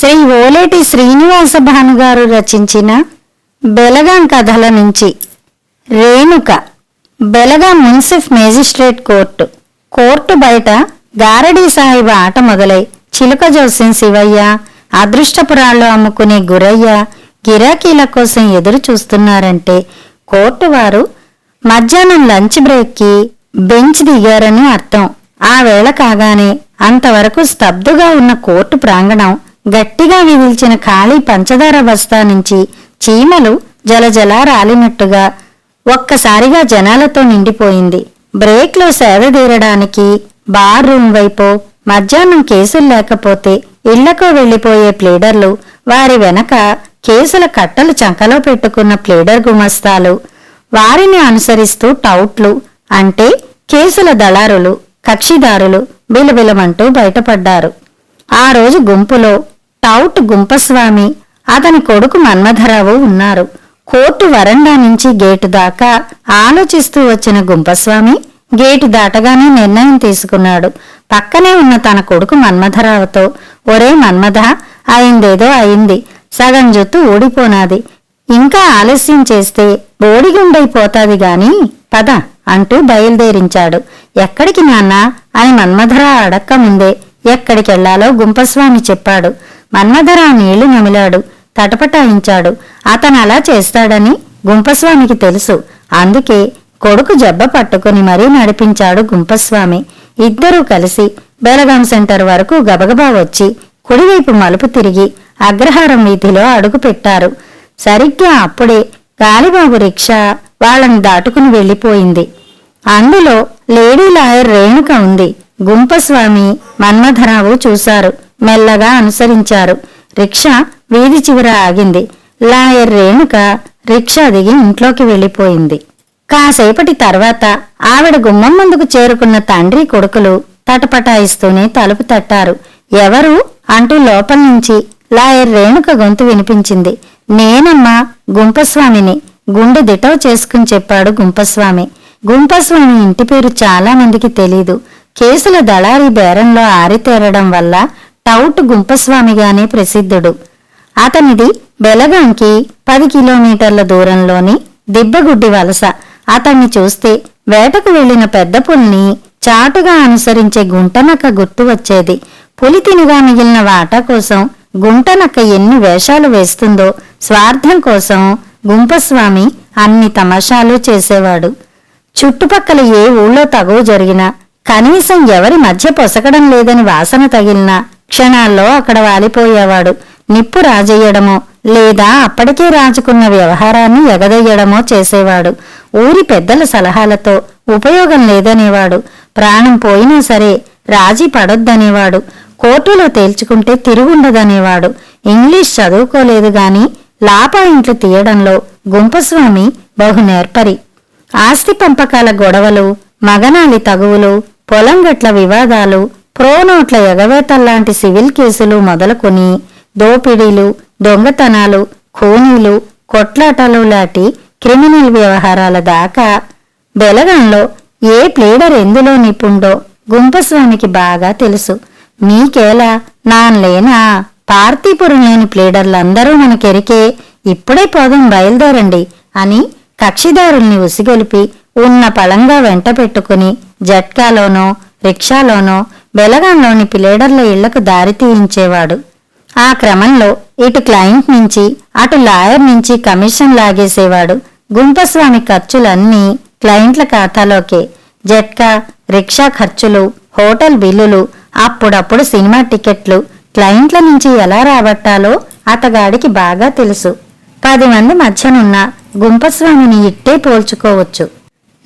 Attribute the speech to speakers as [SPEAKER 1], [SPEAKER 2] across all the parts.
[SPEAKER 1] శ్రీ ఓలేటి శ్రీనివాస భానుగారు రచించిన బెలగాం కథల నుంచి. రేణుక. బెలగాం మున్సిఫ్ మేజిస్ట్రేట్ కోర్టు బయట గారడీ సాహిబ్ ఆట మొదలై చిలుక జోస్యం శివయ్య, అదృష్టపురాళ్ళు అమ్ముకునే గురయ్య గిరాకీల కోసం ఎదురు చూస్తున్నారంటే కోర్టు వారు మధ్యాహ్నం లంచ్ బ్రేక్కి బెంచ్ దిగారని అర్థం. ఆ వేళ కాగానే అంతవరకు స్తబ్దుగా ఉన్న కోర్టు ప్రాంగణం గట్టిగా విదిల్చిన ఖాళీ పంచదార బస్తా నుంచి చీమలు జలజలా రాలినట్టుగా ఒక్కసారిగా జనాలతో నిండిపోయింది. బ్రేక్లో సేదతీరడానికి బార్ రూమ్ వైపు, మధ్యాహ్నం కేసులు లేకపోతే ఇళ్లకు వెళ్లిపోయే ప్లేడర్లు, వారి వెనక కేసుల కట్టలు చంకలో పెట్టుకున్న ప్లేడర్ గుమస్తాలు, వారిని అనుసరిస్తూ టౌట్లు అంటే కేసుల దళారులు, కక్షిదారులు బిలబిలమంటూ బయటపడ్డారు. ఆ రోజు గుంపులో టౌట్ గుంపస్వామి, అతని కొడుకు మన్మథరావు ఉన్నారు. కోర్టు వరండా నుంచి గేటు దాకా ఆలోచిస్తూ వచ్చిన గుంపస్వామి గేటు దాటగానే నిర్ణయం తీసుకున్నాడు. పక్కనే ఉన్న తన కొడుకు మన్మథరావుతో, ఒరే మన్మథ, అయిందేదో అయింది, సగం జుత్తు ఊడిపోనాది, ఇంకా ఆలస్యం చేస్తే బోడిగుండైపోతాది గాని పద అంటూ బయలుదేరించాడు. ఎక్కడికి నాన్నా అని మన్మథరావు అడక్కముందే ఎక్కడికెళ్లాలో గుంపస్వామి చెప్పాడు. మన్మథరావు నీళ్లు నమిలాడు, తటపటాయించాడు. అతను అలా చేస్తాడని గుంపస్వామికి తెలుసు. అందుకే కొడుకు జబ్బ పట్టుకుని మరీ నడిపించాడు గుంపస్వామి. ఇద్దరూ కలిసి బెలగాం సెంటర్ వరకు గబగబా వచ్చి కుడివైపు మలుపు తిరిగి అగ్రహారం వీధిలో అడుగుపెట్టారు. సరిగ్గా అప్పుడే గాలిబాబు రిక్షా వాళ్ళని దాటుకుని వెళ్లిపోయింది. అందులో లేడీ లాయర్ రేణుక ఉంది. గుంపస్వామి, మన్మథరావు చూశారు, మెల్లగా అనుసరించారు. రిక్షా వీధి చివర ఆగింది. లాయర్ రేణుక రిక్షా దిగి ఇంట్లోకి వెళ్లిపోయింది. కాసేపటి తర్వాత ఆవిడ గుమ్మం ముందుకు చేరుకున్న తండ్రి కొడుకులు తటపటాయిస్తూనే తలుపు తట్టారు. ఎవరు అంటూ లోపల నుంచి లాయర్ రేణుక గొంతు వినిపించింది. నేనమ్మా, గుంపస్వామిని, గుండె దిటవ చేసుకుని చెప్పాడు గుంపస్వామి. గుంపస్వామి ఇంటి పేరు చాలా మందికి తెలీదు. కేసుల దళారీ బేరంలో ఆరితేరడం వల్ల టౌట్ గుంపస్వామిగానే ప్రసిద్ధుడు. అతనిది బెలగాంకి 10 కిలోమీటర్ల దూరంలోని దిబ్బగుడ్డి వలస. అతన్ని చూస్తే వేటకు వెళ్లిన పెద్ద పులిని చాటుగా అనుసరించే గుంటనక్క గుర్తు వచ్చేది. పులి తినుగా మిగిలిన వాటా కోసం గుంటనక్క ఎన్ని వేషాలు వేస్తుందో, స్వార్థం కోసం గుంపస్వామి అన్ని తమాషాలు చేసేవాడు. చుట్టుపక్కల ఏ ఊళ్ళో తగువ జరిగినా, కనీసం ఎవరి మధ్య పొసకడం లేదని వాసన తగిలినా క్షణాల్లో అక్కడ వాలిపోయేవాడు. నిప్పు రాజేయడమో లేదా అప్పటికే రాజుకున్న వ్యవహారాన్ని ఎగదయ్యడమో చేసేవాడు. ఊరి పెద్దల సలహాలతో ఉపయోగం లేదనేవాడు. ప్రాణం పోయినా సరే రాజీ పడొద్దనేవాడు. కోర్టులో తేల్చుకుంటే తిరుగుండదనేవాడు. ఇంగ్లీష్ చదువుకోలేదు గాని లాపాయింట్లు తీయడంలో గుంపస్వామి బహు నేర్పరి. ఆస్తి పంపకాల గొడవలు, మగనాలి తగువులు, పొలంగట్ల వివాదాలు, ప్రోనోట్ల ఎగవేతల్లాంటి సివిల్ కేసులు మొదలుకొని దోపిడీలు, దొంగతనాలు, ఖూనీలు, కొట్లాటలు లాంటి క్రిమినల్ వ్యవహారాల దాకా బెలగాంలో ఏ ప్లేడర్ ఎందులో నిపుణుడో గుంపస్వామికి బాగా తెలుసు. మీకేలా నాన్లేనా, పార్తీపురం లేని ప్లేడర్లందరూ మనకెరికే, ఇప్పుడే పోదాం, బయలుదేరండి అని కక్షిదారుల్ని ఉసిగొలిపి ఉన్న పళంగా వెంట పెట్టుకుని జట్కాలోనో రిక్షాలోనో బెలగాంలోని ప్లేడర్ల ఇళ్లకు దారి తీయించేవాడు. ఆ క్రమంలో ఇటు క్లయింట్ నుంచి అటు లాయర్ నుంచి కమిషన్ లాగేసేవాడు. గుంపస్వామి ఖర్చులన్నీ క్లయింట్ల ఖాతాలోకే. జట్కా, రిక్షా ఖర్చులు, హోటల్ బిల్లులు, అప్పుడప్పుడు సినిమా టికెట్లు క్లయింట్ల నుంచి ఎలా రాబట్టాలో అతగాడికి బాగా తెలుసు. 10 మంది మధ్యనున్న గుంపస్వామిని ఇట్టే పోల్చుకోవచ్చు.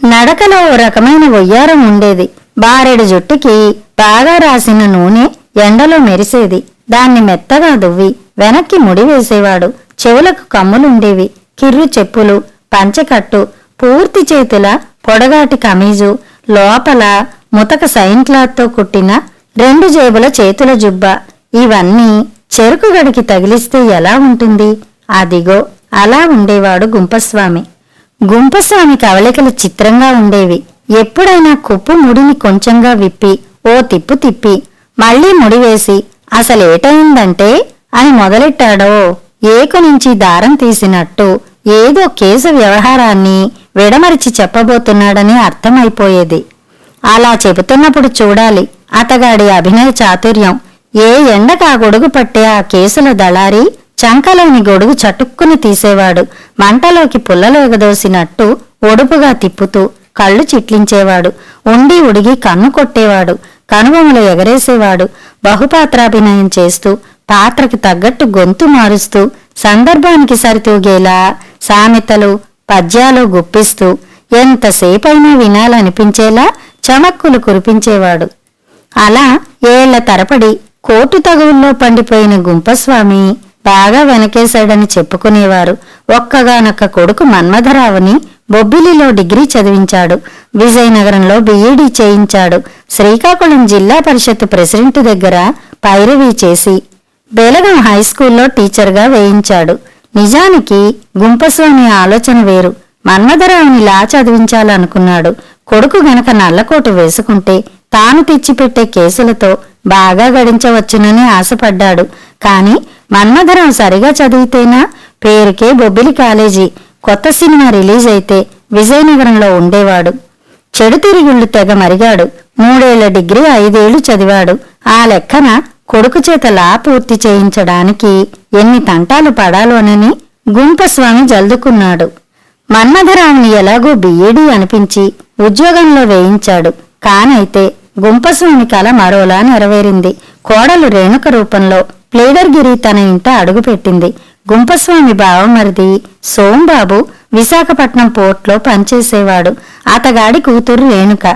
[SPEAKER 1] నడకలో ఓ రకమైన ఒయ్యారం ఉండేది. బారెడు జుట్టుకి బాగా రాసిన నూనె ఎండలో మెరిసేది. దాన్ని మెత్తగా దువ్వి వెనక్కి ముడివేసేవాడు. చెవులకు కమ్ములుండేవి. కిర్రు చెప్పులు, పంచెకట్టు, పూర్తి చేతుల పొడగాటి కమీజు, లోపల ముతక సైన్ క్లాత్తో కుట్టిన 2 జేబుల చేతుల జుబ్బ. ఇవన్నీ చెరుకు గడికి తగిలిస్తే ఎలా ఉంటుంది? అదిగో అలా ఉండేవాడు గుంపస్వామి. గుంపస్వామి కవళికలు చిత్రంగా ఉండేవి. ఎప్పుడైనా కుప్పు ముడిని కొంచెంగా విప్పి ఓ తిప్పు తిప్పి మళ్లీ ముడివేసి అసలేటయిందంటే అని మొదలెట్టాడో ఏకు నుంచి దారం తీసినట్టు ఏదో కేసు వ్యవహారాన్ని విడమరిచి చెప్పబోతున్నాడని అర్థమైపోయేది. అలా చెబుతున్నప్పుడు చూడాలి అతగాడి అభినయ చాతుర్యం. ఏ ఎండకు ఆ గొడుగు పట్టే ఆ కేసుల దళారి చంకలోని గొడుగు చటుక్కుని తీసేవాడు. మంటలోకి పుల్లలు ఎగదోసినట్టు ఒడుపుగా తిప్పుతూ కళ్ళు చిట్లించేవాడు. ఉండి ఉడిగి కన్ను కొట్టేవాడు. కనుబొమలు ఎగరేసేవాడు. బహుపాత్రాభినయం చేస్తూ పాత్రకి తగ్గట్టు గొంతు మారుస్తూ సందర్భానికి సరితూగేలా సామెతలు పద్యాలు గుప్పిస్తూ ఎంతసేపైనా వినాలనిపించేలా చమక్కులు కురిపించేవాడు. అలా ఏళ్ల తరపడి కోర్టు తగువుల్లో పండిపోయిన గుంపస్వామి బాగా వెనకేశాడని చెప్పుకునేవారు. ఒక్కగానొక్క కొడుకు మన్మథరావుని బొబ్బిలిలో డిగ్రీ చదివించాడు. విజయనగరంలో బిఈడి చేయించాడు. శ్రీకాకుళం జిల్లా పరిషత్ ప్రెసిడెంట్ దగ్గర పైరవీ చేసి బేలగం హైస్కూల్లో టీచర్గా వేయించాడు. నిజానికి గుంపస్వామి ఆలోచన వేరు. మన్మథరావుని లా చదివించాలనుకున్నాడు. కొడుకు గనక నల్లకోటు వేసుకుంటే తాను తెచ్చిపెట్టే కేసులతో బాగా గడించవచ్చునని ఆశపడ్డాడు. కాని మన్మథరావు సరిగా చదివితేనా పేరుకే బొబ్బిలి కాలేజీ. కొత్త సినిమా రిలీజ్ అయితే విజయనగరంలో ఉండేవాడు. చెడు తిరుగుళ్ళు తెగ మరిగాడు. 3 ఏళ్ల డిగ్రీ 5 ఏళ్లు చదివాడు. ఆ లెక్కన కొడుకు చేత లా పూర్తి చేయించడానికి ఎన్ని తంటాలు పడాలోనని గుంపస్వామి జల్దుకున్నాడు. మన్మథరావుని ఎలాగో బిఈడి అనిపించి ఉద్యోగంలో వేయించాడు. కానైతే గుంపస్వామి కల మరోలా నెరవేరింది. కోడలు రేణుక రూపంలో ప్లేడర్గిరి తన ఇంట అడుగుపెట్టింది. గుంపస్వామి బావమరిది సోంబాబు విశాఖపట్నం పోర్ట్లో పనిచేసేవాడు. అతగాడి కూతురు రేణుక.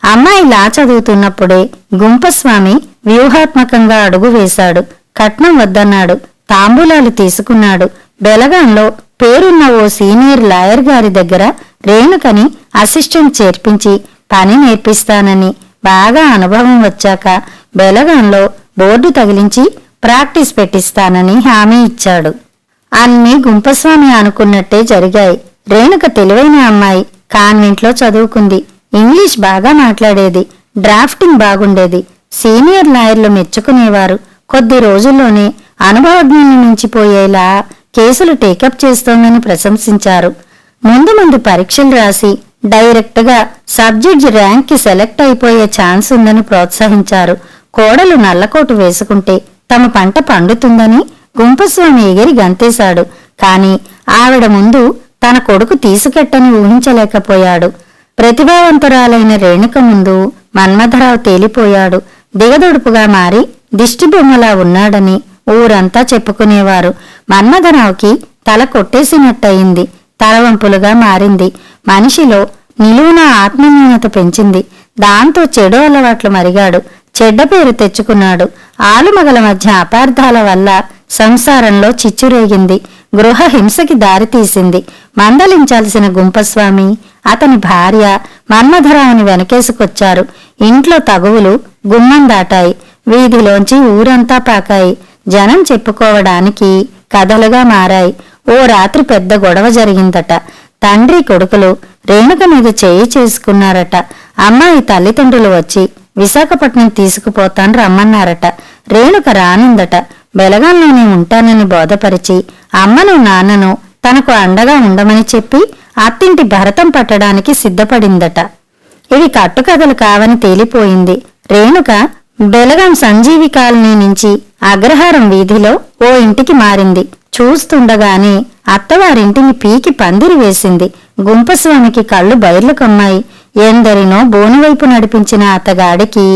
[SPEAKER 1] అమ్మాయి లా చదువుతున్నప్పుడే గుంపస్వామి వ్యూహాత్మకంగా అడుగు వేశాడు. కట్నం వద్దన్నాడు. తాంబూలాలు తీసుకున్నాడు. బెలగాంలో పేరున్న ఓ సీనియర్ లాయర్ గారి దగ్గర రేణుకని అసిస్టెంట్ చేర్పించి పని నేర్పిస్తానని, బాగా అనుభవం వచ్చాక బెలగాంలో బోర్డు తగిలించి ప్రాక్టీస్ పెట్టిస్తానని హామీ ఇచ్చాడు. అన్నీ గుంపస్వామి అనుకున్నట్టే జరిగాయి. రేణుక తెలివైన అమ్మాయి. కాన్వెంట్లో చదువుకుంది. ఇంగ్లీష్ బాగా మాట్లాడేది. డ్రాఫ్టింగ్ బాగుండేది. సీనియర్ లాయర్లు మెచ్చుకునేవారు. కొద్ది రోజుల్లోనే అనుభవజ్ఞుల్ని మించిపోయేలా కేసులు టేకప్ చేస్తోందని ప్రశంసించారు. ముందు ముందు పరీక్షలు రాసి డైరెక్ట్గా సబ్జడ్జి ర్యాంక్కి సెలెక్ట్ అయిపోయే ఛాన్స్ ఉందని ప్రోత్సహించారు. కోడలు నల్లకోటు వేసుకుంటే తమ పంట పండుతుందని గుంపస్వామి ఎగిరి గంతేశాడు. కాని ఆవిడ ముందు తన కొడుకు తీసుకెట్టని ఊహించలేకపోయాడు. ప్రతిభావంతురాలైన రేణుక ముందు మన్మథరావు తేలిపోయాడు. దిగదొడుపుగా మారి దిష్టిబొమ్మలా ఉన్నాడని ఊరంతా చెప్పుకునేవారు. మన్మథరావుకి తల కొట్టేసినట్టయింది. తలవంపులుగా మారింది. మనిషిలో నిలువున ఆత్మన్యూనత పెంచింది. దాంతో చెడు అలవాట్లు మరిగాడు. చెడ్డ పేరు తెచ్చుకున్నాడు. ఆలుమగల మధ్య అపార్థాల వల్ల సంసారంలో చిచ్చురేగింది. గృహ హింసకి దారితీసింది. మందలించాల్సిన గుంపస్వామి, అతని భార్య మన్మథరావుని వెనకేసుకొచ్చారు. ఇంట్లో తగువులు గుమ్మం దాటాయి. వీధిలోంచి ఊరంతా పాకాయి. జనం చెప్పుకోవడానికి కథలుగా మారాయి. ఓ రాత్రి పెద్ద గొడవ జరిగిందట. తండ్రి కొడుకులు రేణుక మీద చేయి చేసుకున్నారట. అమ్మాయి తల్లిదండ్రులు వచ్చి విశాఖపట్నం తీసుకుపోతాను రమ్మన్నారట. రేణుక రానుందట. బెలగాంలోనే ఉంటానని బోధపరిచి అమ్మను నాన్నను తనకు అండగా ఉండమని చెప్పి అత్తింటి భరతం పట్టడానికి సిద్ధపడిందట. ఇవి కట్టుకథలు కావని తేలిపోయింది. రేణుక బెలగాం సంజీవి కాలనీ నుంచి అగ్రహారం వీధిలో ఓ ఇంటికి మారింది. చూస్తుండగానే అత్తవారింటిని పీకి పందిరి వేసింది. గుంపస్వామికి కళ్ళు బైర్లు కమ్మాయి. ఎందరినో బోనువైపు నడిపించిన అతగాడికి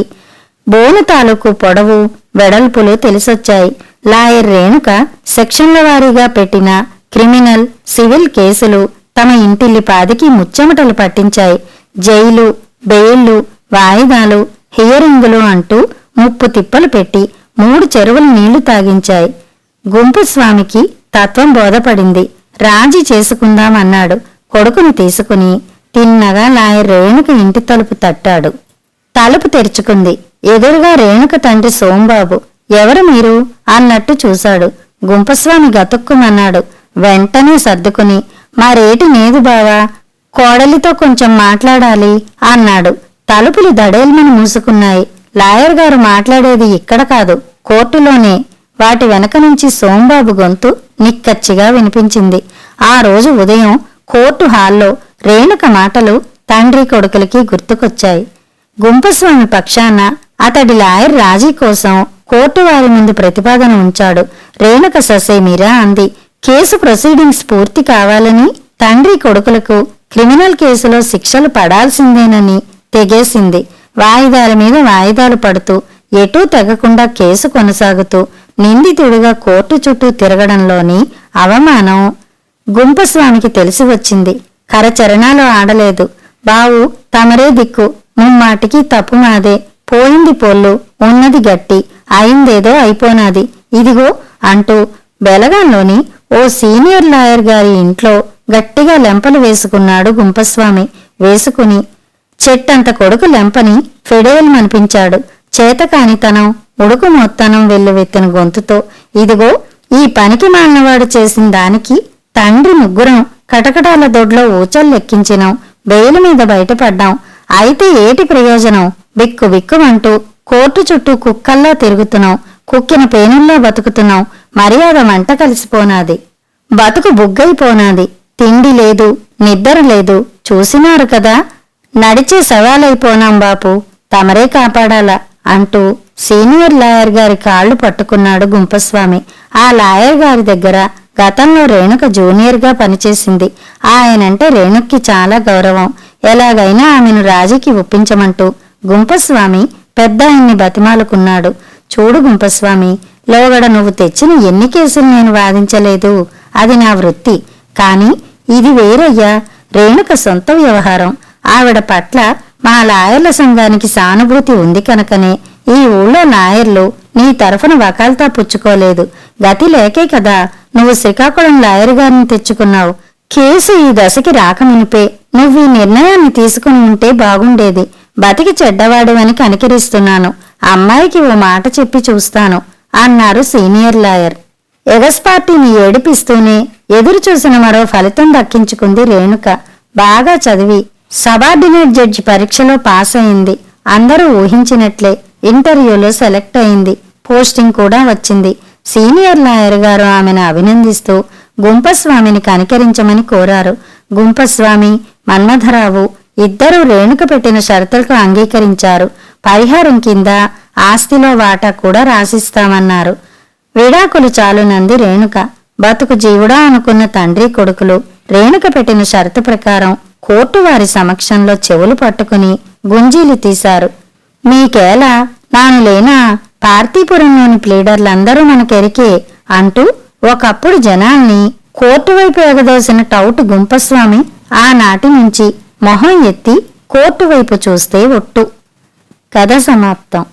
[SPEAKER 1] బోను తాలూకు పొడవు వెడల్పులు తెలిసొచ్చాయి. లాయర్ రేణుక సెక్షన్ల వారీగా పెట్టిన క్రిమినల్, సివిల్ కేసులు తమ ఇంటిల్లిపాదికి ముచ్చెమటలు పట్టించాయి. జైలు, బెయిళ్లు, వాయిదాలు, హియరింగులు అంటూ 30 తిప్పలు పెట్టి 3 చెరువులు నీళ్లు తాగించాయి. గుంపస్వామికి తత్వం బోధపడింది. రాజీ చేసుకుందామన్నాడు. కొడుకుని తీసుకుని తిన్నగా లాయర్ రేణుక ఇంటి తలుపు తట్టాడు. తలుపు తెరుచుకుంది. ఎదురుగా రేణుక తండ్రి సోంబాబు. ఎవరు మీరు అన్నట్టు చూశాడు. గుంపస్వామి గతుక్కుమన్నాడు. వెంటనే సర్దుకుని మరేటి నేదు బావా, కోడలితో కొంచెం మాట్లాడాలి అన్నాడు. తలుపులు దడేల్మని మూసుకున్నాయి. లాయర్ గారు మాట్లాడేది ఇక్కడ కాదు, కోర్టులోనే. వాటి వెనక నుంచి సోంబాబు గొంతు నిక్కచ్చిగా వినిపించింది. ఆ రోజు ఉదయం కోర్టు హాల్లో రేణుక మాటలు తండ్రి కొడుకులకి గుర్తుకొచ్చాయి. గుంపస్వామి పక్షాన అతడి లాయర్ రాజీ కోసం కోర్టు వారి ముందు ప్రతిపాదన ఉంచాడు. రేణుక ససేమిరా అంది. కేసు ప్రొసీడింగ్స్ పూర్తి కావాలని, తండ్రి కొడుకులకు క్రిమినల్ కేసులో శిక్షలు పడాల్సిందేనని తెగేసింది. వాయిదాల మీద వాయిదాలు పడుతూ ఎటూ తెగకుండా కేసు కొనసాగుతూ నిందితుడిగా కోర్టు చుట్టూ తిరగడంలోని అవమానం గుంపస్వామికి తెలిసి వచ్చింది. కరచరణాలు ఆడలేదు. బావు తమరే దిక్కు, ముమ్మాటికి తప్పు మాదే, పోయింది పొల్లు, ఉన్నది గట్టి, అయిందేదో అయిపోనాది, ఇదిగో అంటూ బెలగాంలోని ఓ సీనియర్ లాయర్ గారి ఇంట్లో గట్టిగా లెంపలు వేసుకున్నాడు గుంపస్వామి. వేసుకుని చెట్టంత కొడుకు లెంపని ఫెడేల్మనిపించాడు. చేతకానితనం, ఉడుకు మొత్తనం వెల్లువెత్తిన గొంతుతో, ఇదిగో ఈ పనికి మాలినవాడు చేసిన దానికి తండ్రి ముగ్గురం కటకటాల దొడ్లో ఊచల్లెక్కించినాం, బెయిలు మీద బయటపడ్డాం. అయితే ఏటి ప్రయోజనం? బిక్కు బిక్కుమంటూ కోర్టు చుట్టూ కుక్కల్లా తిరుగుతున్నాం, కుక్కిన పేనుల్లా బతుకుతున్నాం. మర్యాద మంట కలిసిపోనాది, బతుకు బుగ్గైపోనాది. తిండి లేదు, నిద్ర లేదు, చూసినారు కదా, నడిచే సవాలైపోనాం బాపు, తమరే కాపాడాలా అంటూ సీనియర్ లాయర్ గారి కాళ్లు పట్టుకున్నాడు గుంపస్వామి. ఆ లాయర్ గారి దగ్గర గతంలో రేణుక జూనియర్గా పనిచేసింది. ఆయనంటే రేణుక్కి చాలా గౌరవం. ఎలాగైనా ఆమెను రాజీకి ఒప్పించమంటూ గుంపస్వామి పెద్దాయన్ని బతిమాలుకున్నాడు. చూడు గుంపస్వామి, లోగడ నువ్వు తెచ్చిన ఎన్ని కేసులు నేను వాదించలేదు, అది నా వృత్తి. కాని ఇది వేరయ్యా, రేణుక సొంత వ్యవహారం. ఆవిడ పట్ల మా లాయర్ల సంఘానికి సానుభూతి ఉంది కనుకనే ఈ ఊళ్ళో లాయర్లు నీ తరఫున వకాల్తా పుచ్చుకోలేదు. గతి లేకే కదా నువ్వు శ్రీకాకుళం లాయర్ గారిని తెచ్చుకున్నావు. కేసు ఈ దశకి రాకమునిపే నువ్వు ఈ నిర్ణయాన్ని తీసుకుని ఉంటే బాగుండేది. బతికి చెడ్డవాడివని కనికరిస్తున్నాను. అమ్మాయికి ఓ మాట చెప్పి చూస్తాను అన్నారు సీనియర్ లాయర్. ఎగస్పార్టీని ఏడిపిస్తూనే ఎదురు చూసిన మరో ఫలితం దక్కించుకుంది రేణుక. బాగా చదివి సబార్డినేట్ జడ్జి పరీక్షలో పాస్ అయింది. అందరూ ఊహించినట్లే ఇంటర్వ్యూలో సెలెక్ట్ అయింది. పోస్టింగ్ కూడా వచ్చింది. సీనియర్ లాయర్ గారు ఆమెను అభినందిస్తూ గుంపస్వామిని కనికరించమని కోరారు. గుంపస్వామి, మన్మథరావు ఇద్దరూ రేణుక పెట్టిన షరతులకు అంగీకరించారు. పరిహారం కింద ఆస్తిలో వాటా కూడా రాసిస్తామన్నారు. విడాకులు చాలునంది రేణుక. బతుకు జీవుడా అనుకున్న తండ్రి కొడుకులు రేణుక పెట్టిన షరతు ప్రకారం కోర్టు వారి సమక్షంలో చెవులు పట్టుకుని గుంజీలు తీశారు. మీకేలా నాను లేనా, పార్తీపురంలోని ప్లీడర్లందరూ మనకెరికే అంటూ ఒకప్పుడు జనాల్ని కోర్టు వైపు ఎగదోసిన టౌట్ గుంపస్వామి ఆనాటి నుంచి మొహం ఎత్తి కోర్టు వైపు చూస్తే ఒట్టు. కథ సమాప్తం.